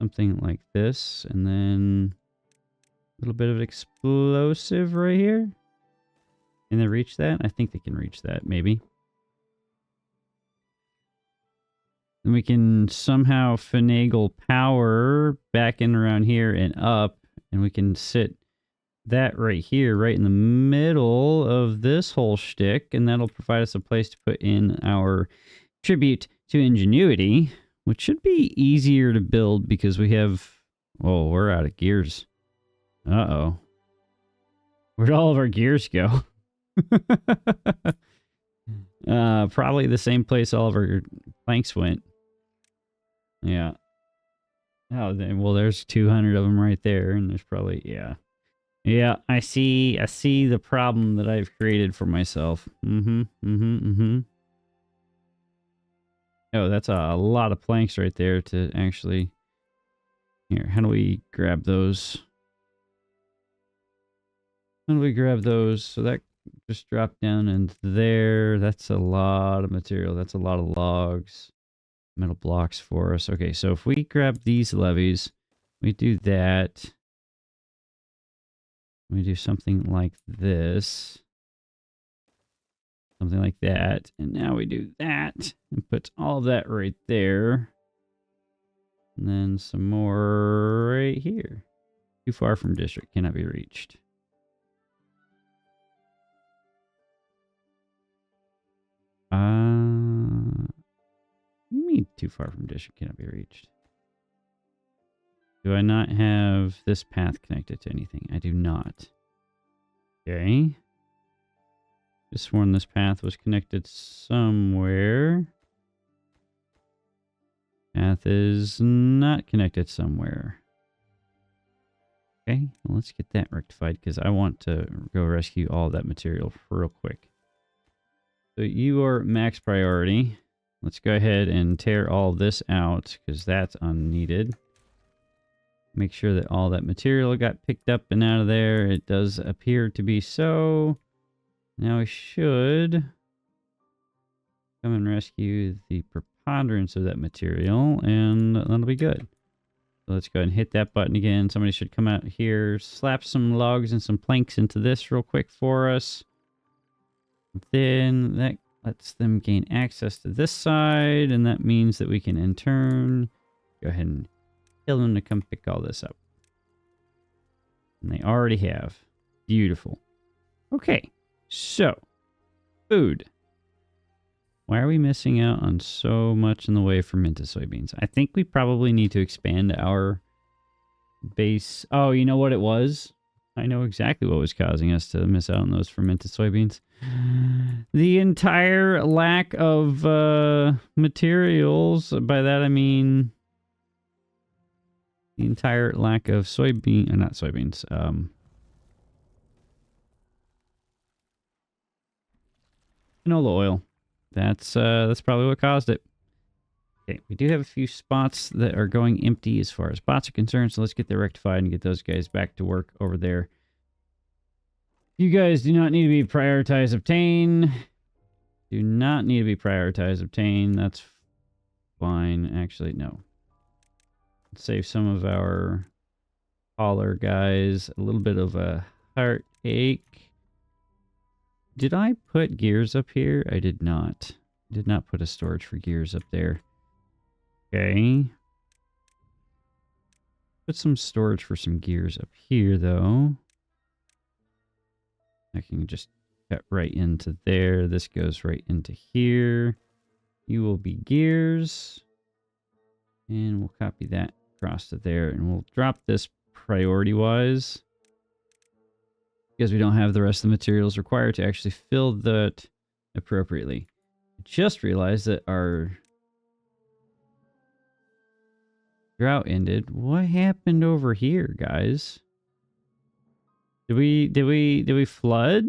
something like this and then a little bit of explosive right here? Can they reach that? I think they can reach that, maybe. Then we can somehow finagle power back in around here and up. And we can sit that right here, right in the middle of this whole shtick. And that'll provide us a place to put in our tribute to ingenuity, which should be easier to build because we have... Oh, we're out of gears. Uh-oh. Where'd all of our gears go? Probably the same place all of our planks went. Yeah. Oh, well, there's 200 of them right there, and there's probably, yeah. Yeah, I see the problem that I've created for myself. Oh, that's a lot of planks right there to actually... Here, how do we grab those? How do we grab those? So that just dropped down in there. That's a lot of material. That's a lot of logs. Metal blocks for us. Okay, so if we grab these levees, we do that. We do something like this. Something like that. And now we do that. And put all that right there. And then some more right here. Too far from district. Cannot be reached. What do you mean too far from district cannot be reached? Do I not have this path connected to anything? I do not. Okay. Just sworn this path was connected somewhere. Path is not connected somewhere. Okay, well, let's get that rectified because I want to go rescue all that material real quick. So you are max priority. Let's go ahead and tear all this out because that's unneeded. Make sure that all that material got picked up and out of there. It does appear to be so. Now we should come and rescue the preponderance of that material, and that'll be good. So let's go ahead and hit that button again. Somebody should come out here, slap some logs and some planks into this real quick for us. Then that lets them gain access to this side, and that means that we can in turn go ahead and tell them to come pick all this up. And they already have. Beautiful. Okay, so food. Why are we missing out on so much in the way of fermented soybeans? I think we probably need to expand our base. Oh, you know what it was? I know exactly what was causing us to miss out on those fermented soybeans. The entire lack of materials. By that I mean the entire lack of soybean, not soybeans. Canola oil. That's probably what caused it. Okay, we do have a few spots that are going empty as far as bots are concerned, so let's get that rectified and get those guys back to work over there. You guys do not need to be prioritized obtain. Do not need to be prioritized obtain. That's fine. Actually, no. Let's save some of our hauler guys a little bit of a heartache. Did I put gears up here? I did not. Did not put a storage for gears up there. Okay. Put some storage for some gears up here, though. I can just cut right into there. This goes right into here. You will be gears. And we'll copy that across to there. And we'll drop this priority-wise, because we don't have the rest of the materials required to actually fill that appropriately. I just realized that our drought ended. What happened over here, guys? Did we flood?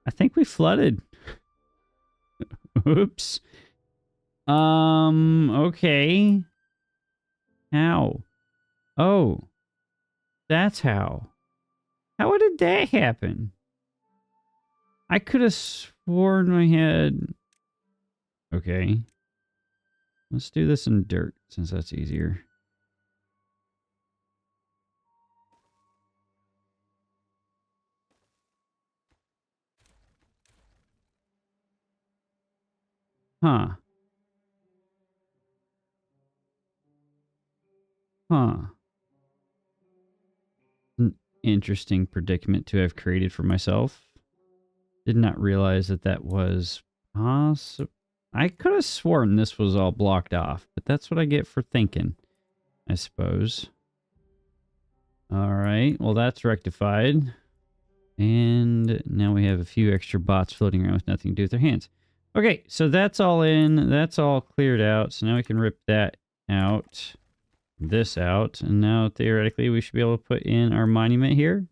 I think we flooded. Oops. Okay. How? Oh. That's how. How did that happen? I could have sworn I had... Okay. Let's do this in dirt, since that's easier. Huh. Huh. An interesting predicament to have created for myself. Did not realize that that was possible. I could have sworn this was all blocked off, but that's what I get for thinking, I suppose. Alright, well that's rectified. And now we have a few extra bots floating around with nothing to do with their hands. Okay, so that's all in. That's all cleared out. So now we can rip that out. This out. And now theoretically we should be able to put in our monument here.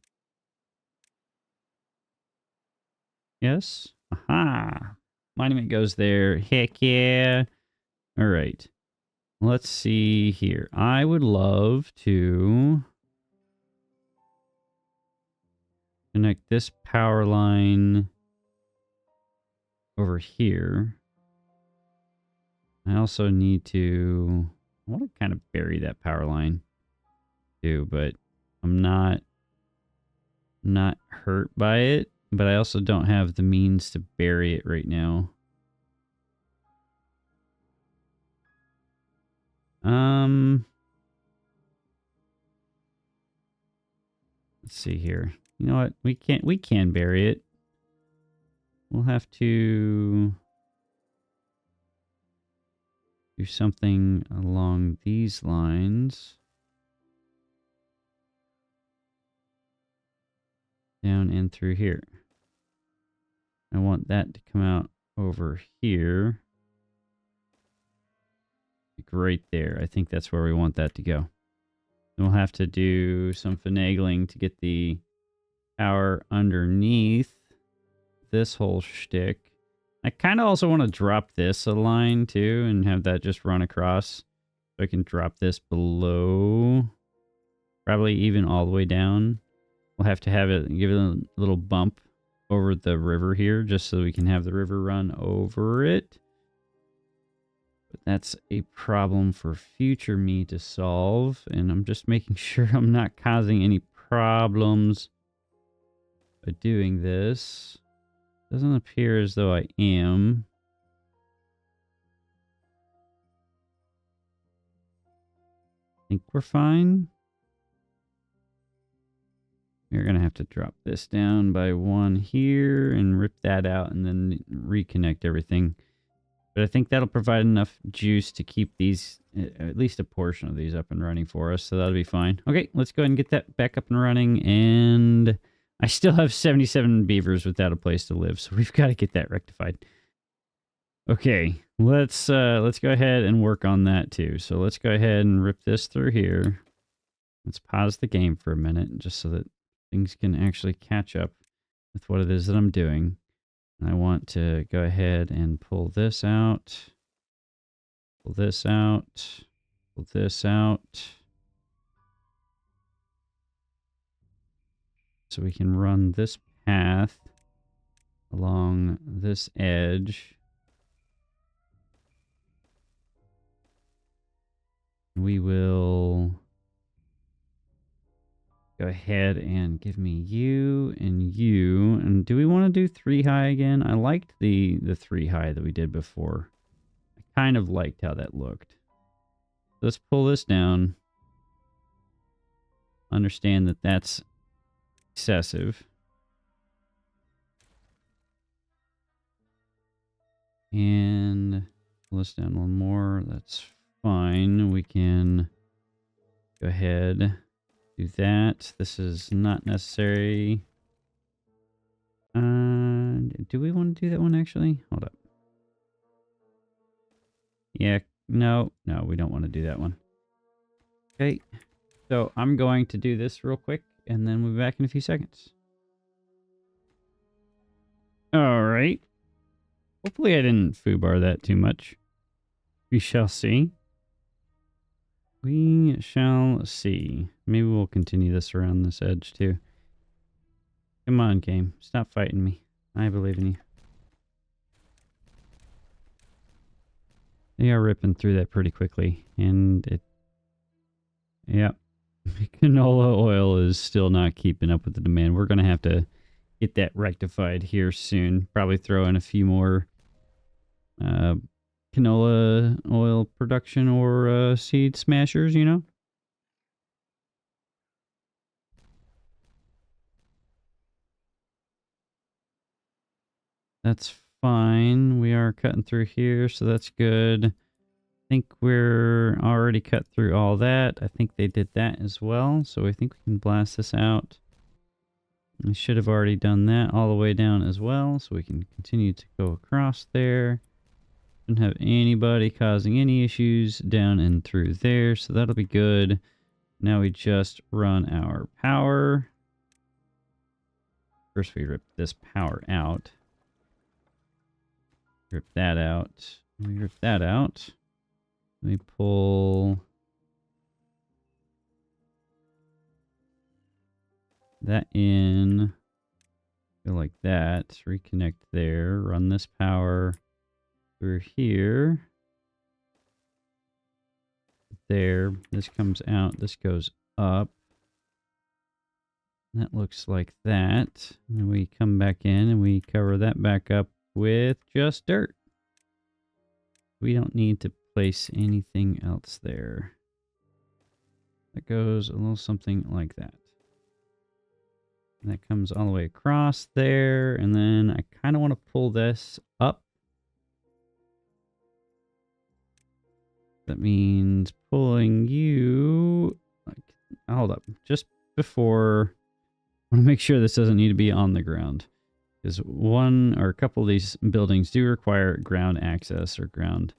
Yes. Aha. Monument goes there. Heck yeah. All right. Let's see here. I would love to connect this power line over here. I also need to... I want to kind of bury that power line too, but I'm not hurt by it. But I also don't have the means to bury it right now. Let's see here. You know what? We can bury it. We'll have to do something along these lines. Down and through here. I want that to come out over here. Like right there. I think that's where we want that to go. Then we'll have to do some finagling to get the power underneath this whole shtick. I kind of also want to drop this a line too and have that just run across. So I can drop this below. Probably even all the way down. We'll have to have it, give it a little bump over the river here just so we can have the river run over it. But that's a problem for future me to solve. And I'm just making sure I'm not causing any problems by doing this. Doesn't appear as though I am. I think we're fine. We're going to have to drop this down by one here and rip that out and then reconnect everything. But I think that'll provide enough juice to keep these, at least a portion of these up and running for us. So that'll be fine. Okay, let's go ahead and get that back up and running. And I still have 77 beavers without a place to live. So we've got to get that rectified. Okay, let's go ahead and work on that too. So let's go ahead and rip this through here. Let's pause the game for a minute just so that things can actually catch up with what it is that I'm doing. And I want to go ahead and pull this out, pull this out, pull this out. So we can run this path along this edge. We will go ahead and give me you and you. And do we want to do 3 high again? I liked the 3 high that we did before. I kind of liked how that looked. Let's pull this down. Understand that that's excessive. And pull this down one more. That's fine. We can go ahead. Do that. This is not necessary. Do we want to do that one actually? Hold up. Yeah, no, we don't want to do that one. Okay, so I'm going to do this real quick and then we'll be back in a few seconds. All right. Hopefully I didn't foobar that too much. We shall see. We shall see. Maybe we'll continue this around this edge too. Come on, game. Stop fighting me. I believe in you. They are ripping through that pretty quickly. And it... Yep. Canola oil is still not keeping up with the demand. We're going to have to get that rectified here soon. Probably throw in a few more... canola oil production or seed smashers, you know? That's fine. We are cutting through here, so that's good. I think we're already cut through all that. I think they did that as well, so I think we can blast this out. We should have already done that all the way down as well, so we can continue to go across there. Don't have anybody causing any issues down and through there, so that'll be good. Now we just run our power. First we rip this power out. Rip that out. We rip that out. We pull that in. Go like that. Reconnect there. Run this power through here. There. This comes out. This goes up. That looks like that. And then we come back in and we cover that back up with just dirt. We don't need to place anything else there. That goes a little something like that. And that comes all the way across there. And then I kind of want to pull this up. That means pulling you... Hold up. Just before... I want to make sure this doesn't need to be on the ground. Because one or a couple of these buildings do require ground access or ground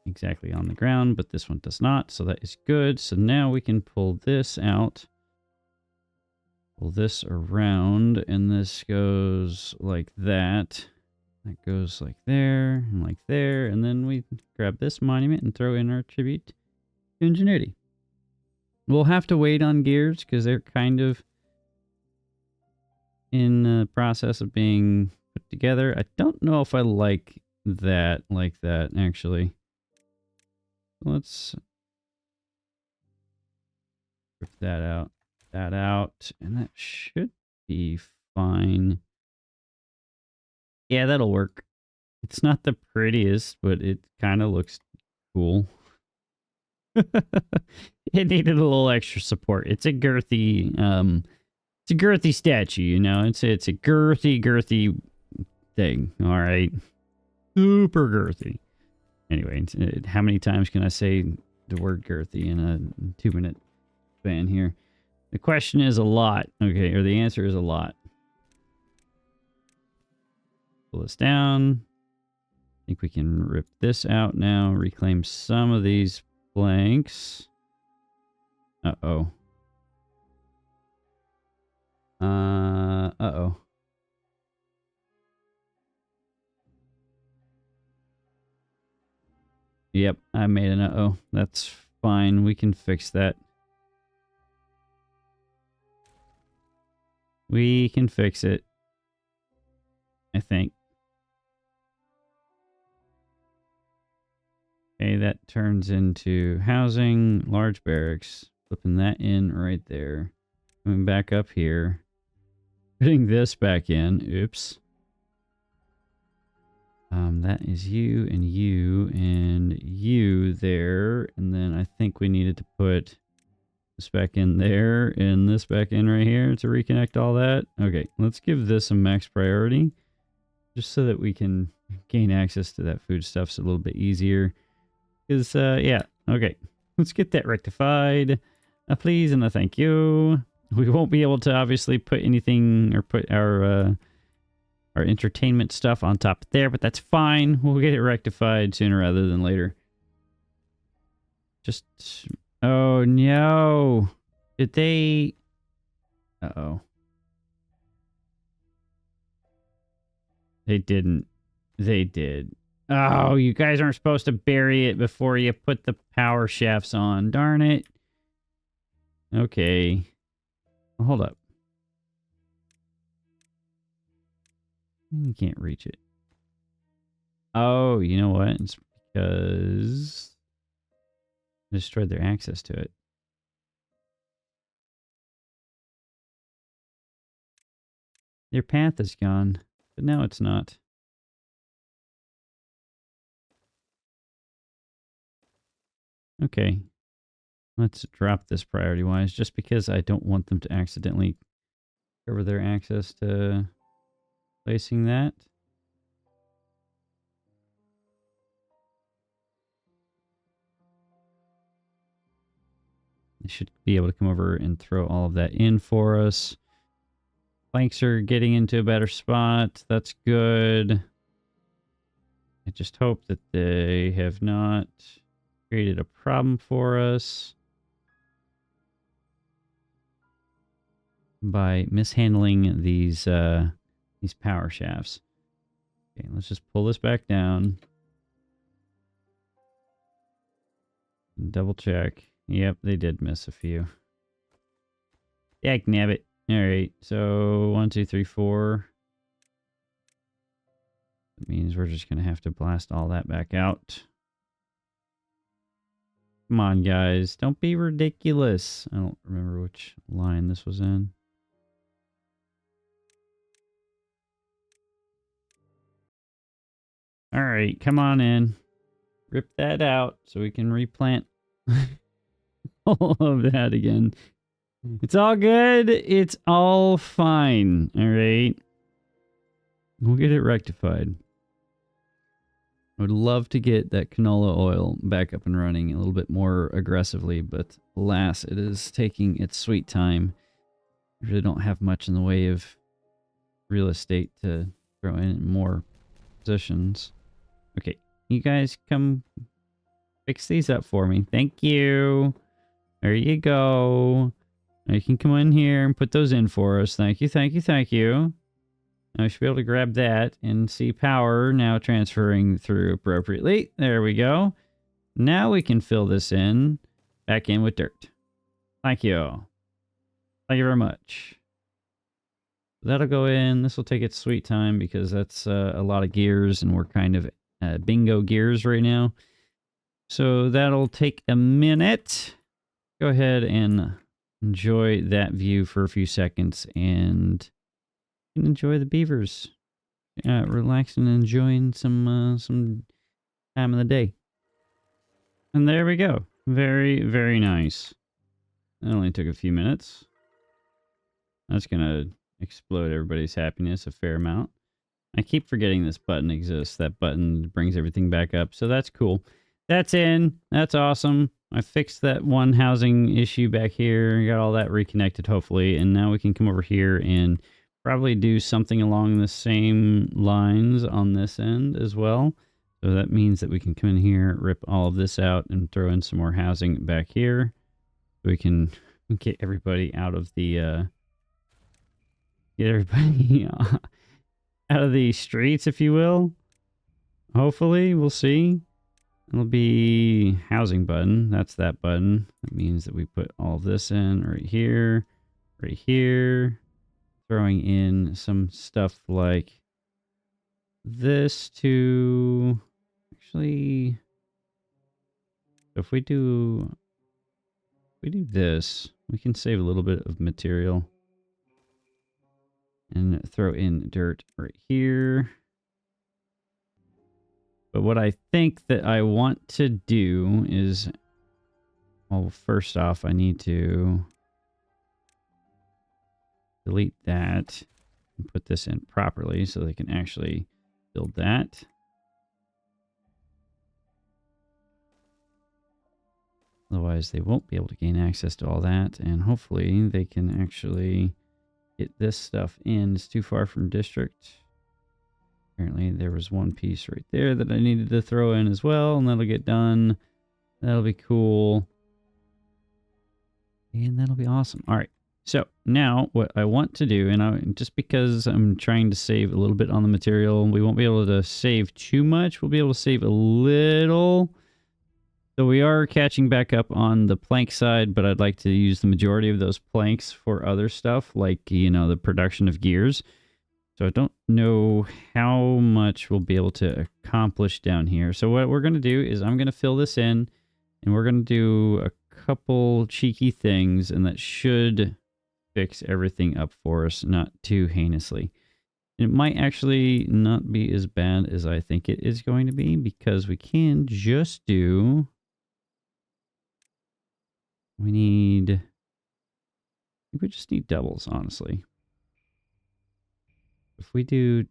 exactly on the ground, but this one does not, so that is good. So now we can pull this out. Pull this around, and this goes like that. That goes like there, and then we grab this monument and throw in our tribute to ingenuity. We'll have to wait on gears, because they're kind of in the process of being put together. I don't know if I like that, actually. Let's rip that out, and that should be fine. Yeah, that'll work. It's not the prettiest, but it kind of looks cool. It needed a little extra support. It's a girthy, statue, you know. It's a girthy thing. All right, super girthy. Anyway, how many times can I say the word girthy in a 2-minute span here? The question is a lot, okay, or the answer is a lot. Pull this down. I think we can rip this out now. Reclaim some of these planks. Uh-oh. Uh-oh. Yep, I made an uh-oh. That's fine. We can fix that. We can fix it. I think. Okay, that turns into housing, large barracks. Flipping that in right there. Coming back up here. Putting this back in. Oops. That is you and you there. And then I think we needed to put this back in there and this back in right here to reconnect all that. Okay, let's give this a max priority. Just so that we can gain access to that food stuff's a little bit easier. Because, yeah, okay. Let's get that rectified. A please and a thank you. We won't be able to obviously put anything or put our entertainment stuff on top there, but that's fine. We'll get it rectified sooner rather than later. Just... Oh, no. Did they... Uh-oh. They didn't. They did. Oh, you guys aren't supposed to bury it before you put the power shafts on. Darn it. Okay. Well, hold up. You can't reach it. Oh, you know what? It's because they destroyed their access to it. Their path is gone, but now it's not. Okay. Let's drop this priority-wise, just because I don't want them to accidentally cover their access to placing that. They should be able to come over and throw all of that in for us. Planks are getting into a better spot. That's good. I just hope that they have not created a problem for us by mishandling these power shafts. Okay, let's just pull this back down. Double check. Yep, they did miss a few. Yak nabbit. Alright, so 1, 2, 3, 4. That means we're just going to have to blast all that back out. Come on, guys. Don't be ridiculous. I don't remember which line this was in. Alright, come on in. Rip that out so we can replant all of that again. It's all good. It's all fine. Alright. We'll get it rectified. I would love to get that canola oil back up and running a little bit more aggressively, but alas, it is taking its sweet time. I really don't have much in the way of real estate to throw in more positions. Okay, you guys come fix these up for me. Thank you. There you go. Now you can come in here and put those in for us. Thank you, thank you, thank you. I should be able to grab that and see power now transferring through appropriately. There we go. Now we can fill this in, back in with dirt. Thank you. Thank you very much. That'll go in. This will take its sweet time because that's a lot of gears and we're kind of bingo gears right now. So that'll take a minute. Go ahead and enjoy that view for a few seconds and enjoy the beavers. Relaxing and enjoying some time of the day. And there we go. Very, very nice. That only took a few minutes. That's gonna explode everybody's happiness a fair amount. I keep forgetting this button exists. That button brings everything back up, so that's cool. That's in. That's awesome. I fixed that one housing issue back here. Got all that reconnected, hopefully, and now we can come over here and probably do something along the same lines on this end as well. So that means that we can come in here, rip all of this out, and throw in some more housing back here. So we can get everybody out of the out of the streets, if you will. Hopefully, we'll see. It'll be housing button. That's that button. That means that we put all of this in right here, right here. Throwing in some stuff like this to actually, if we do this, we can save a little bit of material and throw in dirt right here. But what I think that I want to do is, well, first off, I need to delete that and put this in properly so they can actually build that. Otherwise, they won't be able to gain access to all that, and hopefully they can actually get this stuff in. It's too far from district. Apparently, there was one piece right there that I needed to throw in as well, and that'll get done. That'll be cool. And that'll be awesome. All right. So now what I want to do, and just because I'm trying to save a little bit on the material, we won't be able to save too much. We'll be able to save a little. So we are catching back up on the plank side, but I'd like to use the majority of those planks for other stuff, like, you know, the production of gears. So I don't know how much we'll be able to accomplish down here. So what we're going to do is I'm going to fill this in, and we're going to do a couple cheeky things, and that should fix everything up for us, not too heinously. It might actually not be as bad as I think it is going to be, because we can just do... we just need doubles, honestly. If we do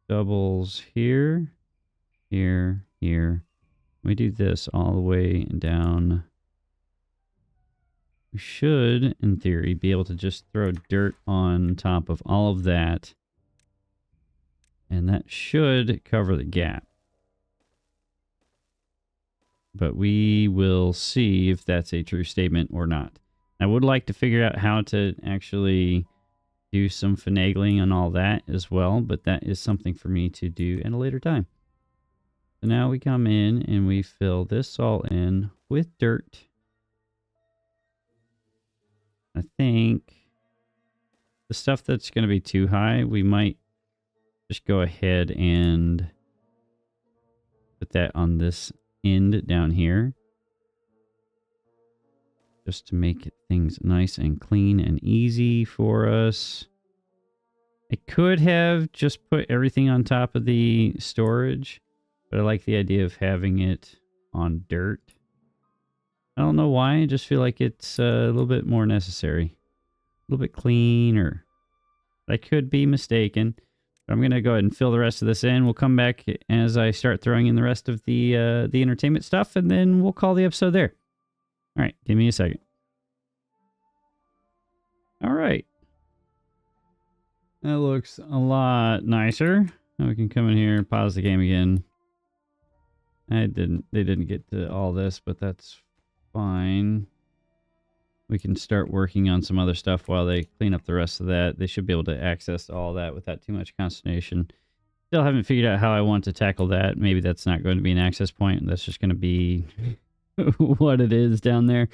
doubles here, here, here, we do this all the way down, we should, in theory, be able to just throw dirt on top of all of that. And that should cover the gap. But we will see if that's a true statement or not. I would like to figure out how to actually do some finagling on all that as well, but that is something for me to do at a later time. So now we come in and we fill this all in with dirt. I think the stuff that's going to be too high, we might just go ahead and put that on this end down here, just to make things nice and clean and easy for us. I could have just put everything on top of the storage, but I like the idea of having it on dirt. I don't know why, I just feel like it's a little bit more necessary. A little bit cleaner. I could be mistaken. I'm going to go ahead and fill the rest of this in. We'll come back as I start throwing in the rest of the entertainment stuff, and then we'll call the episode there. All right, give me a second. All right. That looks a lot nicer. Now we can come in here and pause the game again. They didn't get to all this, but that's fine. We can start working on some other stuff while they clean up the rest of that. They should be able to access all that without too much consternation. Still haven't figured out how I want to tackle that. Maybe that's not going to be an access point. That's just going to be what it is down there.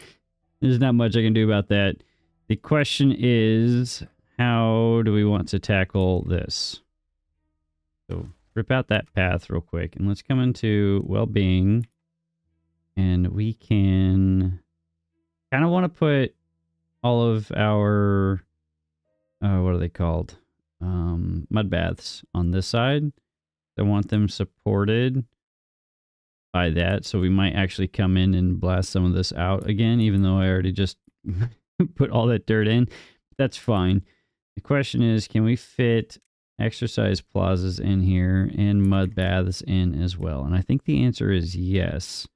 There's not much I can do about that. The question is, how do we want to tackle this? So rip out that path real quick, and let's come into well-being, and we can kind of want to put all of our what are they called, mud baths on this side. I want them supported by that, so we might actually come in and blast some of this out again, even though I already just put all that dirt in. That's fine. The question is, can we fit exercise plazas in here and mud baths in as well? And I think the answer is yes.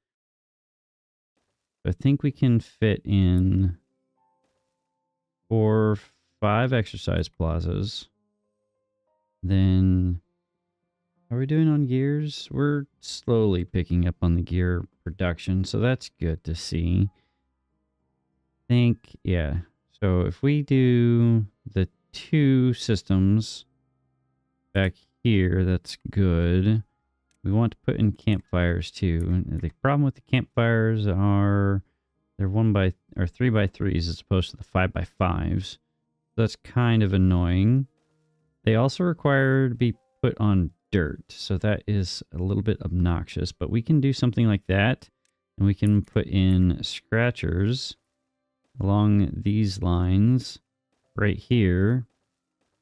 I think we can fit in 4 or 5 exercise plazas. Then, how are we doing on gears? We're slowly picking up on the gear production, so that's good to see. I think, yeah. So if we do the 2 systems back here, that's good. We want to put in campfires too. The problem with the campfires are they're 3x3s as opposed to the 5x5s. That's kind of annoying. They also require to be put on dirt, so that is a little bit obnoxious, but we can do something like that, and we can put in scratchers along these lines right here.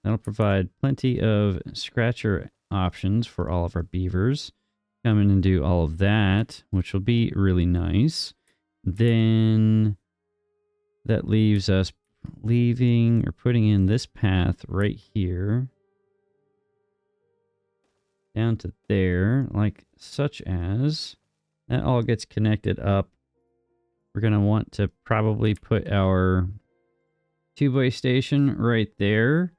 That'll provide plenty of scratcher options for all of our beavers. Come in and do all of that, which will be really nice. Then that leaves us leaving or putting in this path right here down to there, like such as that all gets connected up. We're going to want to probably put our 2-way station right there.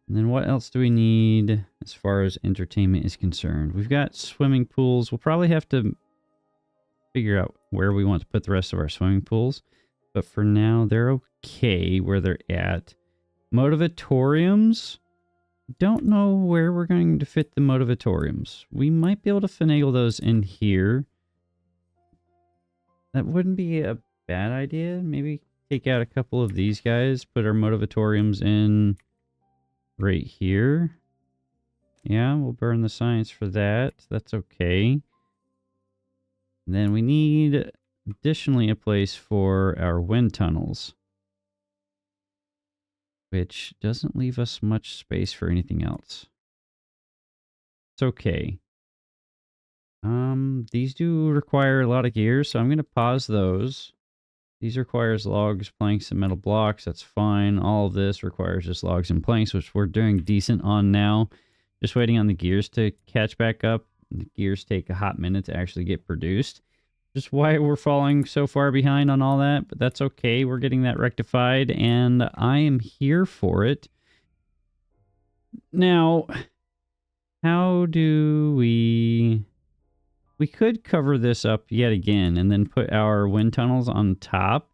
And then what else do we need as far as entertainment is concerned? We've got swimming pools. We'll probably have to figure out where we want to put the rest of our swimming pools. But for now, they're okay where they're at. Motivatoriums. Don't know where we're going to fit the motivatoriums. We might be able to finagle those in here. That wouldn't be a bad idea. Maybe take out a couple of these guys, put our motivatoriums in right here. Yeah, we'll burn the science for that. That's okay. And then we need additionally a place for our wind tunnels, which doesn't leave us much space for anything else. It's okay. These do require a lot of gear, so I'm going to pause those. These requires logs, planks, and metal blocks. That's fine. All of this requires just logs and planks, which we're doing decent on now. Just waiting on the gears to catch back up. The gears take a hot minute to actually get produced. Just why we're falling so far behind on all that, but that's okay. We're getting that rectified, and I am here for it. Now, how do we... We could cover this up yet again and then put our wind tunnels on top.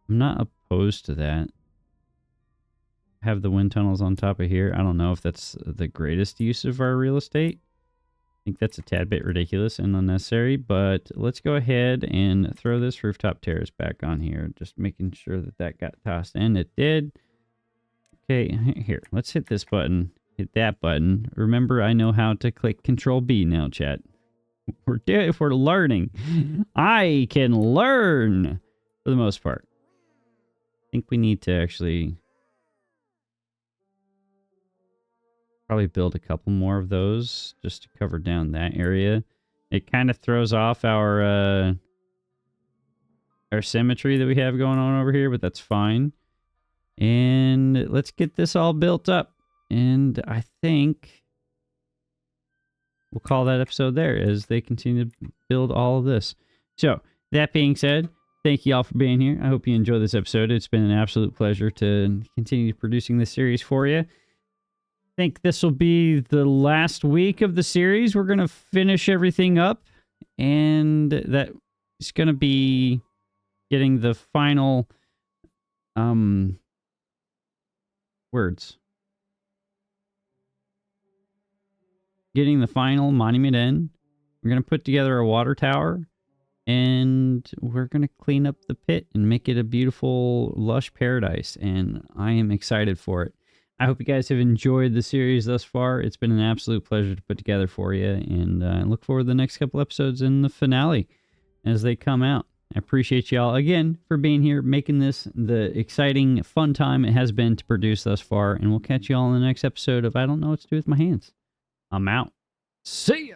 I'm not opposed to that. have the wind tunnels on top of here. I don't know if that's the greatest use of our real estate. I think that's a tad bit ridiculous and unnecessary, but let's go ahead and throw this rooftop terrace back on here. Just making sure that that got tossed in. It did. Okay, here, let's hit this button. Hit that button. Remember, I know how to click Control B now, chat. We're learning. I can learn for the most part. I think we need to actually probably build a couple more of those just to cover down that area. It kind of throws off our symmetry that we have going on over here, but that's fine. And let's get this all built up. And I think we'll call that episode there as they continue to build all of this. So, that being said, thank you all for being here. I hope you enjoyed this episode. It's been an absolute pleasure to continue producing this series for you. I think this will be the last week of the series. We're going to finish everything up, and that is going to be getting the final words. Getting the final monument in. We're going to put together a water tower, and we're going to clean up the pit and make it a beautiful, lush paradise, and I am excited for it. I hope you guys have enjoyed the series thus far. It's been an absolute pleasure to put together for you, and I look forward to the next couple episodes in the finale as they come out. I appreciate y'all again for being here, making this the exciting, fun time it has been to produce thus far, and we'll catch y'all in the next episode of I Don't Know What to Do With My Hands. I'm out. See ya!